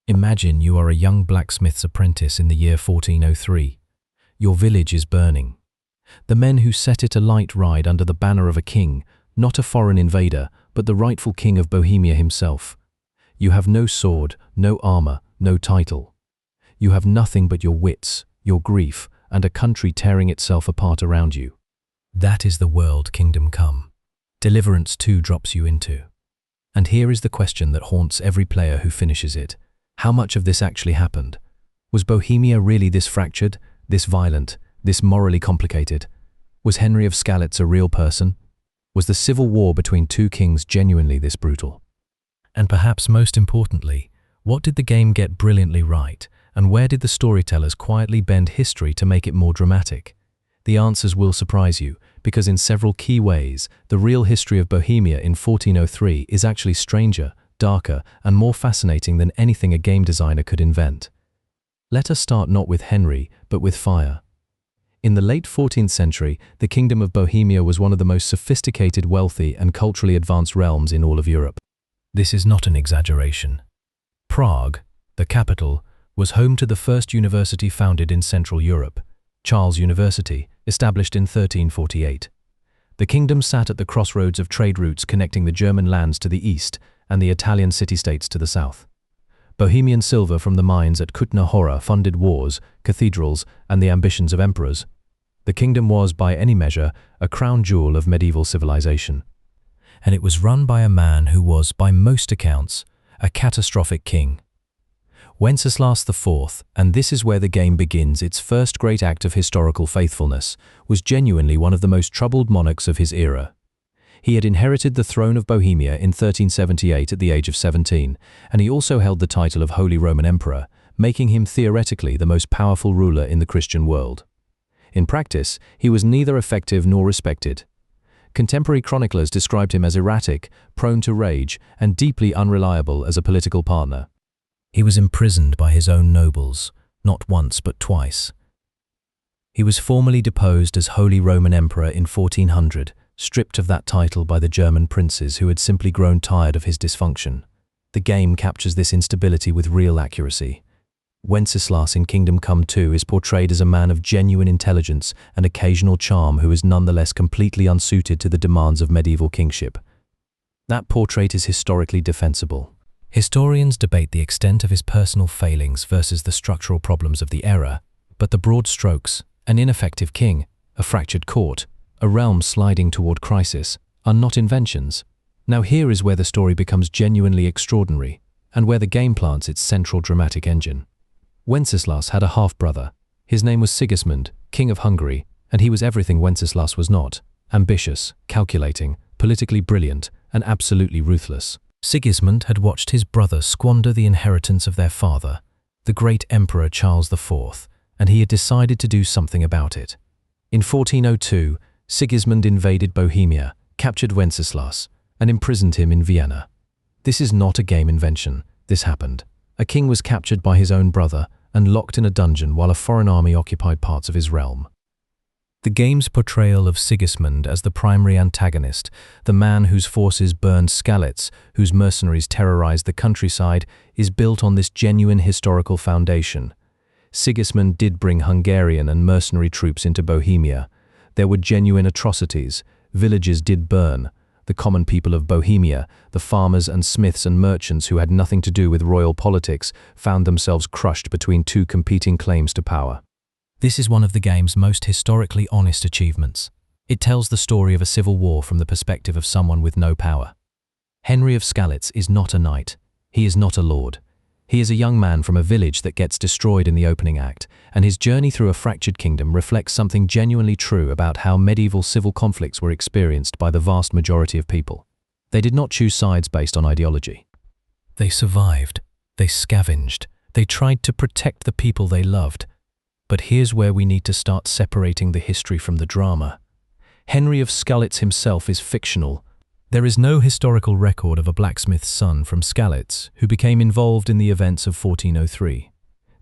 Imagine you are a young blacksmith's apprentice in the year 1403. Your village is burning. The men who set it alight ride under the banner of a king, not a foreign invader, but the rightful king of Bohemia himself. You have no sword, no armor, no title. You have nothing but your wits, your grief, and a country tearing itself apart around you. That is the world kingdom come. Deliverance 2 drops you into. And here is the question that haunts every player who finishes it. How much of this actually happened? Was Bohemia really this fractured, this violent, this morally complicated? Was Henry of Skalitz a real person? Was the civil war between two kings genuinely this brutal? And perhaps most importantly, what did the game get brilliantly right, and where did the storytellers quietly bend history to make it more dramatic? The answers will surprise you, because in several key ways, the real history of Bohemia in 1403 is actually stranger, darker, and more fascinating than anything a game designer could invent. Let us start not with Henry, but with fire. In the late 14th century, the Kingdom of Bohemia was one of the most sophisticated, wealthy, and culturally advanced realms in all of Europe. This is not an exaggeration. Prague, the capital, was home to the first university founded in Central Europe, Charles University, established in 1348. The kingdom sat at the crossroads of trade routes connecting the German lands to the east and the Italian city-states to the south. Bohemian silver from the mines at Kutná Hora funded wars, cathedrals, and the ambitions of emperors. The kingdom was, by any measure, a crown jewel of medieval civilization. And it was run by a man who was, by most accounts, a catastrophic king. Wenceslas IV, and this is where the game begins its first great act of historical faithfulness, was genuinely one of the most troubled monarchs of his era. He had inherited the throne of Bohemia in 1378 at the age of 17, and he also held the title of Holy Roman Emperor, making him theoretically the most powerful ruler in the Christian world. In practice, he was neither effective nor respected. Contemporary chroniclers described him as erratic, prone to rage, and deeply unreliable as a political partner. He was imprisoned by his own nobles, not once but twice. He was formally deposed as Holy Roman Emperor in 1400, stripped of that title by the German princes who had simply grown tired of his dysfunction. The game captures this instability with real accuracy. Wenceslas in Kingdom Come II is portrayed as a man of genuine intelligence and occasional charm who is nonetheless completely unsuited to the demands of medieval kingship. That portrait is historically defensible. Historians debate the extent of his personal failings versus the structural problems of the era, but the broad strokes, an ineffective king, a fractured court, a realm sliding toward crisis, are not inventions. Now here is where the story becomes genuinely extraordinary, and where the game plants its central dramatic engine. Wenceslas had a half-brother. His name was Sigismund, King of Hungary, and he was everything Wenceslas was not: ambitious, calculating, politically brilliant, and absolutely ruthless. Sigismund had watched his brother squander the inheritance of their father, the great Emperor Charles IV, and he had decided to do something about it. In 1402, Sigismund invaded Bohemia, captured Wenceslas, and imprisoned him in Vienna. This is not a game invention. This happened. A king was captured by his own brother and locked in a dungeon while a foreign army occupied parts of his realm. The game's portrayal of Sigismund as the primary antagonist, the man whose forces burned Skalitz, whose mercenaries terrorized the countryside, is built on this genuine historical foundation. Sigismund did bring Hungarian and mercenary troops into Bohemia. There were genuine atrocities. Villages did burn. The common people of Bohemia, the farmers and smiths and merchants who had nothing to do with royal politics, found themselves crushed between two competing claims to power. This is one of the game's most historically honest achievements. It tells the story of a civil war from the perspective of someone with no power. Henry of Skalitz is not a knight. He is not a lord. He is a young man from a village that gets destroyed in the opening act, and his journey through a fractured kingdom reflects something genuinely true about how medieval civil conflicts were experienced by the vast majority of people. They did not choose sides based on ideology. They survived. They scavenged. They tried to protect the people they loved. But here's where we need to start separating the history from the drama. Henry of Skalitz himself is fictional. There is no historical record of a blacksmith's son from Skalitz who became involved in the events of 1403.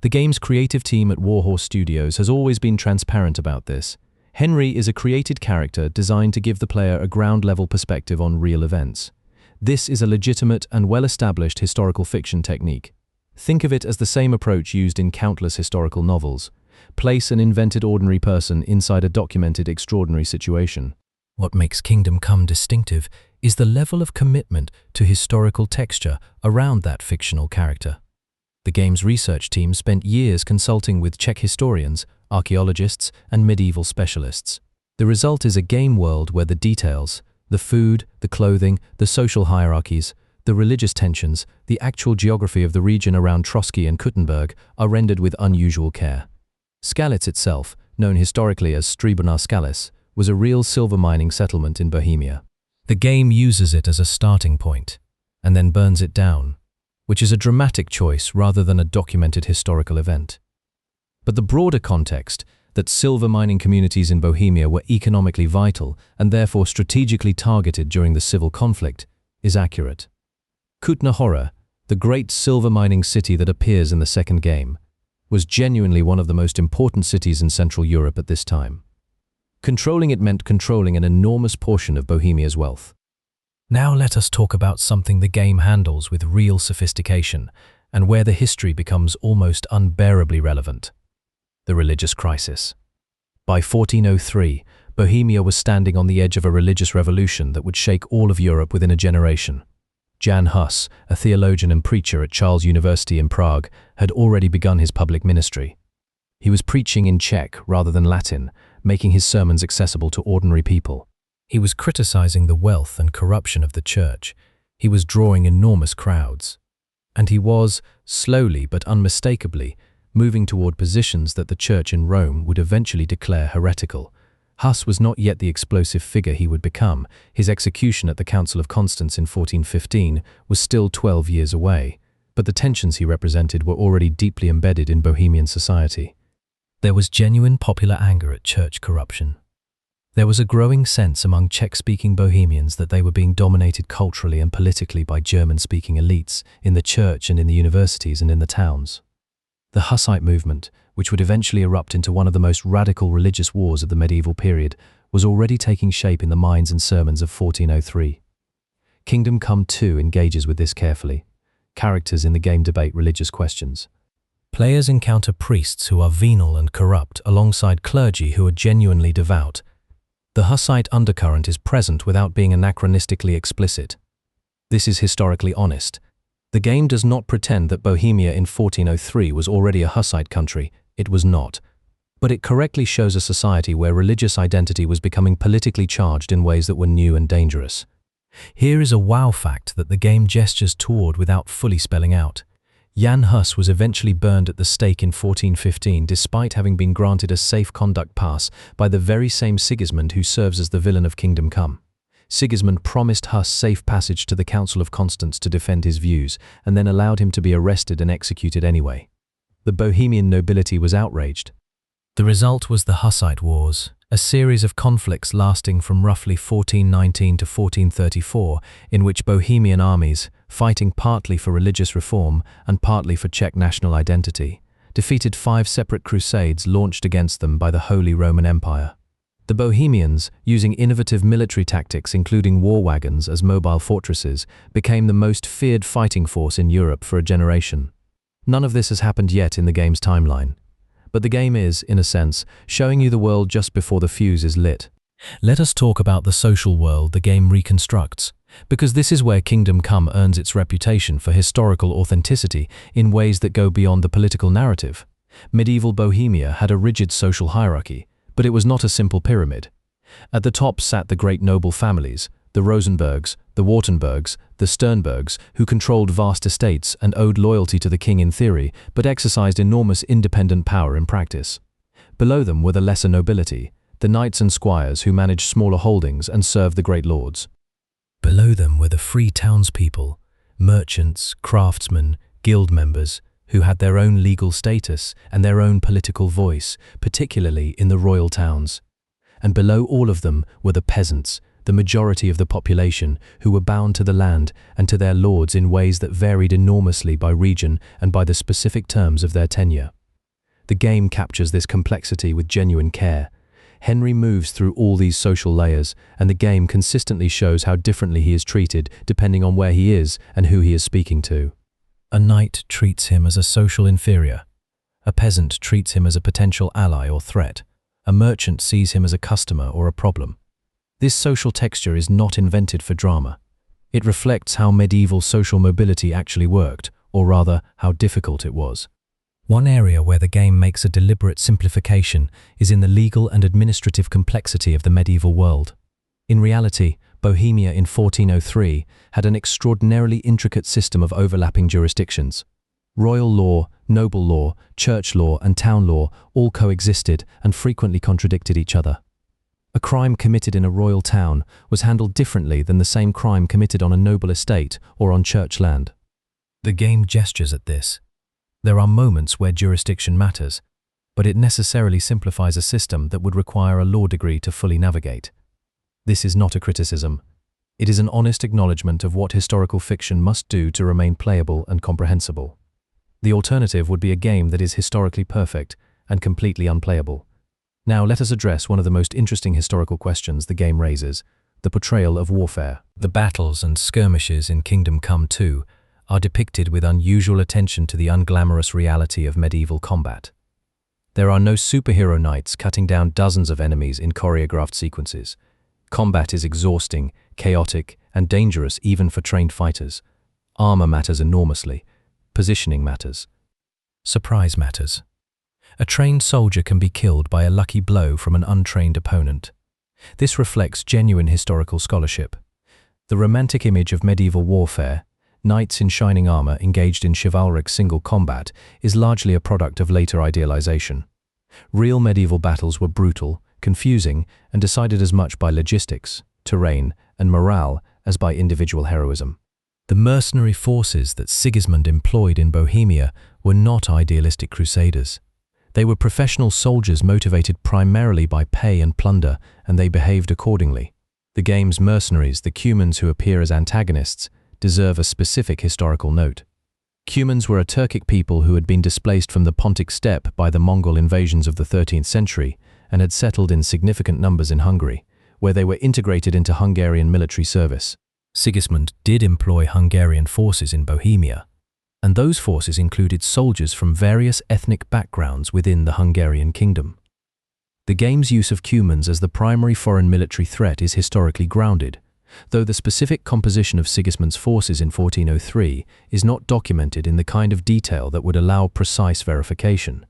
The game's creative team at Warhorse Studios has always been transparent about this. Henry is a created character designed to give the player a ground-level perspective on real events. This is a legitimate and well-established historical fiction technique. Think of it as the same approach used in countless historical novels. Place an invented ordinary person inside a documented extraordinary situation. What makes Kingdom Come distinctive is the level of commitment to historical texture around that fictional character. The game's research team spent years consulting with Czech historians, archaeologists, and medieval specialists. The result is a game world where the details, the food, the clothing, the social hierarchies, the religious tensions, the actual geography of the region around Trotsky and Kuttenberg are rendered with unusual care. Skalic itself, known historically as Stříbrná Skalice, was a real silver mining settlement in Bohemia. The game uses it as a starting point, and then burns it down, which is a dramatic choice rather than a documented historical event. But the broader context, that silver mining communities in Bohemia were economically vital and therefore strategically targeted during the civil conflict, is accurate. Kutná Hora, the great silver mining city that appears in the second game, was genuinely one of the most important cities in Central Europe at this time. Controlling it meant controlling an enormous portion of Bohemia's wealth. Now let us talk about something the game handles with real sophistication and where the history becomes almost unbearably relevant: the religious crisis. By 1403, Bohemia was standing on the edge of a religious revolution that would shake all of Europe within a generation. Jan Hus, a theologian and preacher at Charles University in Prague, had already begun his public ministry. He was preaching in Czech rather than Latin, making his sermons accessible to ordinary people. He was criticizing the wealth and corruption of the church. He was drawing enormous crowds. And he was, slowly but unmistakably, moving toward positions that the church in Rome would eventually declare heretical. Hus was not yet the explosive figure he would become. His execution at the Council of Constance in 1415 was still 12 years away, but the tensions he represented were already deeply embedded in Bohemian society. There was genuine popular anger at church corruption. There was a growing sense among Czech-speaking Bohemians that they were being dominated culturally and politically by German-speaking elites in the church and in the universities and in the towns. The Hussite movement, which would eventually erupt into one of the most radical religious wars of the medieval period, was already taking shape in the minds and sermons of 1403. Kingdom Come 2 engages with this carefully. Characters in the game debate religious questions. Players encounter priests who are venal and corrupt alongside clergy who are genuinely devout. The Hussite undercurrent is present without being anachronistically explicit. This is historically honest. The game does not pretend that Bohemia in 1403 was already a Hussite country. It was not. But it correctly shows a society where religious identity was becoming politically charged in ways that were new and dangerous. Here is a wow fact that the game gestures toward without fully spelling out. Jan Hus was eventually burned at the stake in 1415 despite having been granted a safe conduct pass by the very same Sigismund who serves as the villain of Kingdom Come. Sigismund promised Hus safe passage to the Council of Constance to defend his views, and then allowed him to be arrested and executed anyway. The Bohemian nobility was outraged. The result was the Hussite Wars, a series of conflicts lasting from roughly 1419 to 1434, in which Bohemian armies, fighting partly for religious reform and partly for Czech national identity, defeated 5 separate crusades launched against them by the Holy Roman Empire. The Bohemians, using innovative military tactics including war wagons as mobile fortresses, became the most feared fighting force in Europe for a generation. None of this has happened yet in the game's timeline. But the game is, in a sense, showing you the world just before the fuse is lit. Let us talk about the social world the game reconstructs, because this is where Kingdom Come earns its reputation for historical authenticity in ways that go beyond the political narrative. Medieval Bohemia had a rigid social hierarchy, but it was not a simple pyramid. At the top sat the great noble families, the Rosenbergs, the Wartenbergs, the Sternbergs, who controlled vast estates and owed loyalty to the king in theory, but exercised enormous independent power in practice. Below them were the lesser nobility, the knights and squires who managed smaller holdings and served the great lords. Below them were the free townspeople, merchants, craftsmen, guild members, who had their own legal status and their own political voice, particularly in the royal towns. And below all of them were the peasants, the majority of the population, who were bound to the land and to their lords in ways that varied enormously by region and by the specific terms of their tenure. The game captures this complexity with genuine care. Henry moves through all these social layers, and the game consistently shows how differently he is treated depending on where he is and who he is speaking to. A knight treats him as a social inferior. A peasant treats him as a potential ally or threat. A merchant sees him as a customer or a problem. This social texture is not invented for drama. It reflects how medieval social mobility actually worked, or rather, how difficult it was. One area where the game makes a deliberate simplification is in the legal and administrative complexity of the medieval world. In reality, Bohemia in 1403 had an extraordinarily intricate system of overlapping jurisdictions. Royal law, noble law, church law, and town law all coexisted and frequently contradicted each other. A crime committed in a royal town was handled differently than the same crime committed on a noble estate or on church land. The game gestures at this. There are moments where jurisdiction matters, but it necessarily simplifies a system that would require a law degree to fully navigate. This is not a criticism. It is an honest acknowledgement of what historical fiction must do to remain playable and comprehensible. The alternative would be a game that is historically perfect and completely unplayable. Now let us address one of the most interesting historical questions the game raises, the portrayal of warfare. The battles and skirmishes in Kingdom Come II are depicted with unusual attention to the unglamorous reality of medieval combat. There are no superhero knights cutting down dozens of enemies in choreographed sequences. Combat is exhausting, chaotic, and dangerous even for trained fighters. Armor matters enormously. Positioning matters. Surprise matters. A trained soldier can be killed by a lucky blow from an untrained opponent. This reflects genuine historical scholarship. The romantic image of medieval warfare, knights in shining armor engaged in chivalric single combat, is largely a product of later idealization. Real medieval battles were brutal, confusing, and decided as much by logistics, terrain, and morale as by individual heroism. The mercenary forces that Sigismund employed in Bohemia were not idealistic crusaders. They were professional soldiers motivated primarily by pay and plunder, and they behaved accordingly. The game's mercenaries, the Cumans who appear as antagonists, deserve a specific historical note. Cumans were a Turkic people who had been displaced from the Pontic steppe by the Mongol invasions of the 13th century and had settled in significant numbers in Hungary, where they were integrated into Hungarian military service. Sigismund did employ Hungarian forces in Bohemia, and those forces included soldiers from various ethnic backgrounds within the Hungarian kingdom. The game's use of Cumans as the primary foreign military threat is historically grounded, though the specific composition of Sigismund's forces in 1403 is not documented in the kind of detail that would allow precise verification.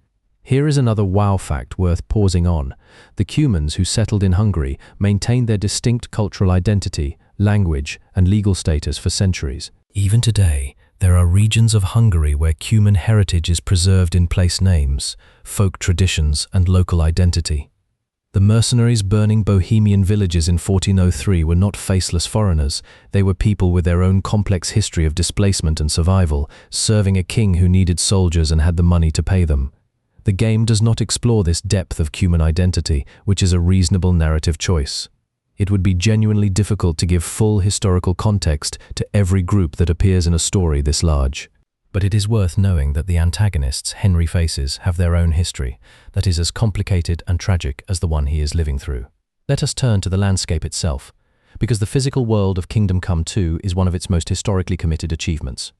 Here is another wow fact worth pausing on. The Cumans who settled in Hungary maintained their distinct cultural identity, language, and legal status for centuries. Even today, there are regions of Hungary where Cuman heritage is preserved in place names, folk traditions, and local identity. The mercenaries burning Bohemian villages in 1403 were not faceless foreigners. They were people with their own complex history of displacement and survival, serving a king who needed soldiers and had the money to pay them. The game does not explore this depth of Cuman identity, which is a reasonable narrative choice. It would be genuinely difficult to give full historical context to every group that appears in a story this large. But it is worth knowing that the antagonists Henry faces have their own history that is as complicated and tragic as the one he is living through. Let us turn to the landscape itself, because the physical world of Kingdom Come II is one of its most historically committed achievements.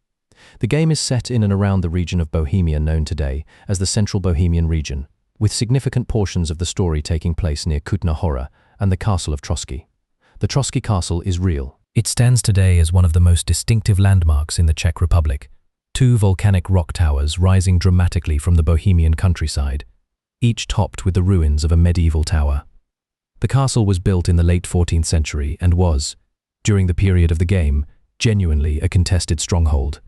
The game is set in and around the region of Bohemia known today as the Central Bohemian region, with significant portions of the story taking place near Kutná Hora and the castle of Trotsky. The Trotsky castle is real. It stands today as one of the most distinctive landmarks in the Czech Republic. Two volcanic rock towers rising dramatically from the Bohemian countryside, each topped with the ruins of a medieval tower. The castle was built in the late 14th century and was, during the period of the game, genuinely a contested stronghold.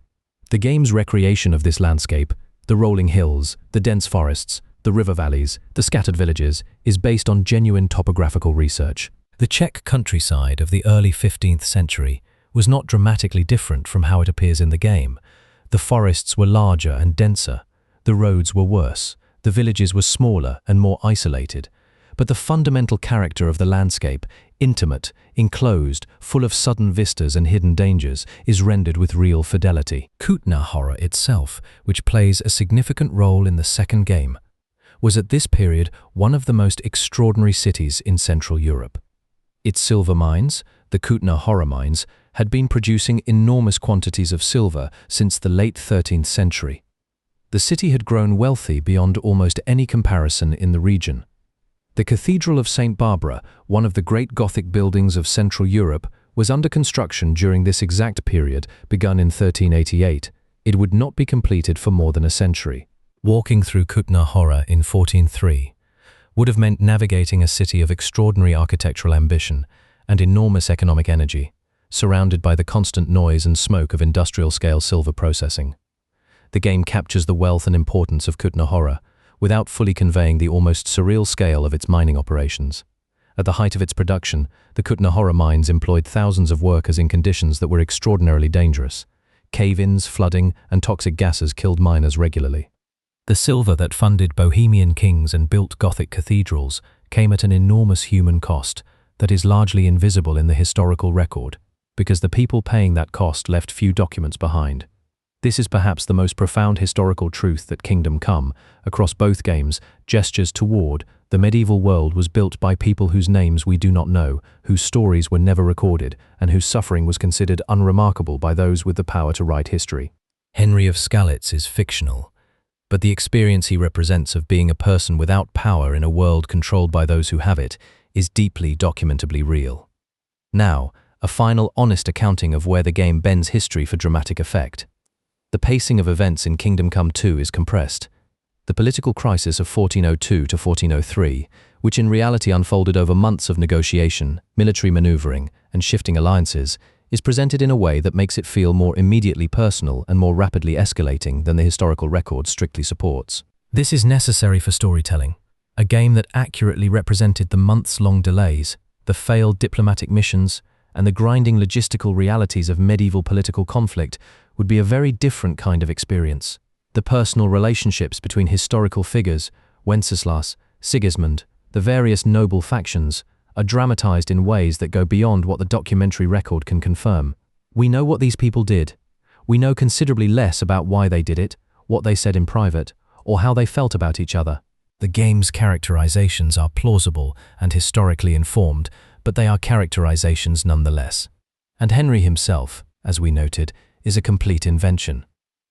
The game's recreation of this landscape, the rolling hills, the dense forests, the river valleys, the scattered villages, is based on genuine topographical research. The Czech countryside of the early 15th century was not dramatically different from how it appears in the game. The forests were larger and denser, the roads were worse, the villages were smaller and more isolated, but the fundamental character of the landscape, intimate, enclosed, full of sudden vistas and hidden dangers, is rendered with real fidelity. Kutná Hora itself, which plays a significant role in the second game, was at this period one of the most extraordinary cities in Central Europe. Its silver mines, the Kutná Hora mines, had been producing enormous quantities of silver since the late 13th century. The city had grown wealthy beyond almost any comparison in the region. The Cathedral of St. Barbara, one of the great Gothic buildings of Central Europe, was under construction during this exact period, begun in 1388. It would not be completed for more than a century. Walking through Kutná Hora in 1403 would have meant navigating a city of extraordinary architectural ambition and enormous economic energy, surrounded by the constant noise and smoke of industrial-scale silver processing. The game captures the wealth and importance of Kutná Hora, without fully conveying the almost surreal scale of its mining operations. At the height of its production, the Kutná Hora mines employed thousands of workers in conditions that were extraordinarily dangerous. Cave-ins, flooding, and toxic gases killed miners regularly. The silver that funded Bohemian kings and built Gothic cathedrals came at an enormous human cost that is largely invisible in the historical record, because the people paying that cost left few documents behind. This is perhaps the most profound historical truth that Kingdom Come, across both games, gestures toward. The medieval world was built by people whose names we do not know, whose stories were never recorded, and whose suffering was considered unremarkable by those with the power to write history. Henry of Skalitz is fictional, but the experience he represents of being a person without power in a world controlled by those who have it is deeply documentably real. Now, a final honest accounting of where the game bends history for dramatic effect. The pacing of events in Kingdom Come 2 is compressed. The political crisis of 1402 to 1403, which in reality unfolded over months of negotiation, military maneuvering, and shifting alliances, is presented in a way that makes it feel more immediately personal and more rapidly escalating than the historical record strictly supports. This is necessary for storytelling. A game that accurately represented the months-long delays, the failed diplomatic missions, and the grinding logistical realities of medieval political conflict would be a very different kind of experience. The personal relationships between historical figures, Wenceslas, Sigismund, the various noble factions, are dramatized in ways that go beyond what the documentary record can confirm. We know what these people did. We know considerably less about why they did it, what they said in private, or how they felt about each other. The game's characterizations are plausible and historically informed, but they are characterizations nonetheless. And Henry himself, as we noted, is a complete invention.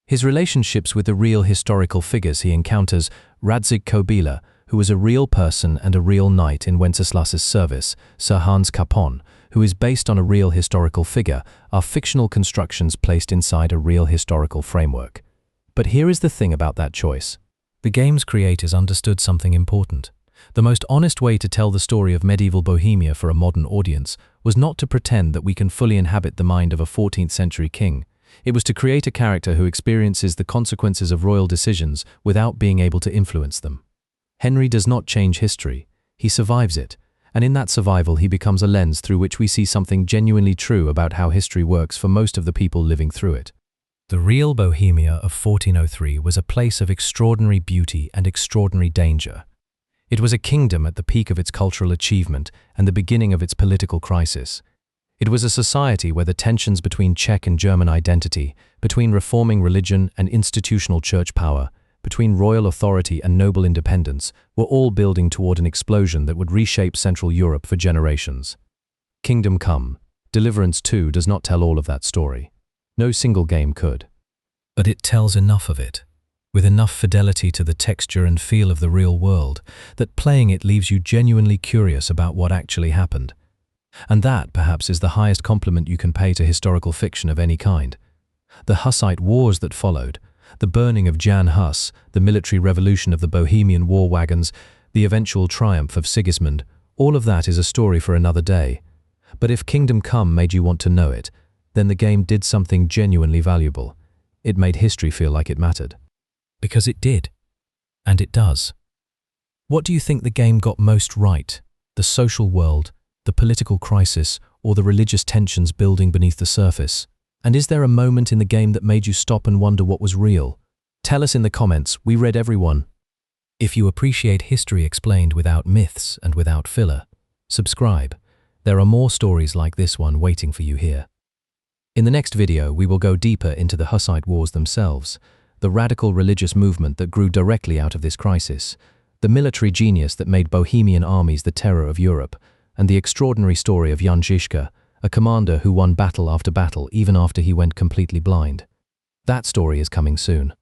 His relationships with the real historical figures he encounters, Radzig Kobyla, who was a real person and a real knight in Wenceslas's service, Sir Hans Capon, who is based on a real historical figure, are fictional constructions placed inside a real historical framework. But here is the thing about that choice. The game's creators understood something important. The most honest way to tell the story of medieval Bohemia for a modern audience was not to pretend that we can fully inhabit the mind of a 14th century king. It was to create a character who experiences the consequences of royal decisions without being able to influence them. Henry does not change history, he survives it, and in that survival he becomes a lens through which we see something genuinely true about how history works for most of the people living through it. The real Bohemia of 1403 was a place of extraordinary beauty and extraordinary danger. It was a kingdom at the peak of its cultural achievement and the beginning of its political crisis. It was a society where the tensions between Czech and German identity, between reforming religion and institutional church power, between royal authority and noble independence, were all building toward an explosion that would reshape Central Europe for generations. Kingdom Come, Deliverance 2 does not tell all of that story. No single game could. But it tells enough of it, with enough fidelity to the texture and feel of the real world, that playing it leaves you genuinely curious about what actually happened. And that, perhaps, is the highest compliment you can pay to historical fiction of any kind. The Hussite wars that followed, the burning of Jan Hus, the military revolution of the Bohemian war wagons, the eventual triumph of Sigismund, all of that is a story for another day. But if Kingdom Come made you want to know it, then the game did something genuinely valuable. It made history feel like it mattered. Because it did. And it does. What do you think the game got most right? The social world, the political crisis, or the religious tensions building beneath the surface? And is there a moment in the game that made you stop and wonder what was real? Tell us in the comments, we read every one. If you appreciate history explained without myths and without filler, subscribe. There are more stories like this one waiting for you here. In the next video, we will go deeper into the Hussite Wars themselves, the radical religious movement that grew directly out of this crisis, the military genius that made Bohemian armies the terror of Europe, and the extraordinary story of Jan Žižka, a commander who won battle after battle even after he went completely blind. That story is coming soon.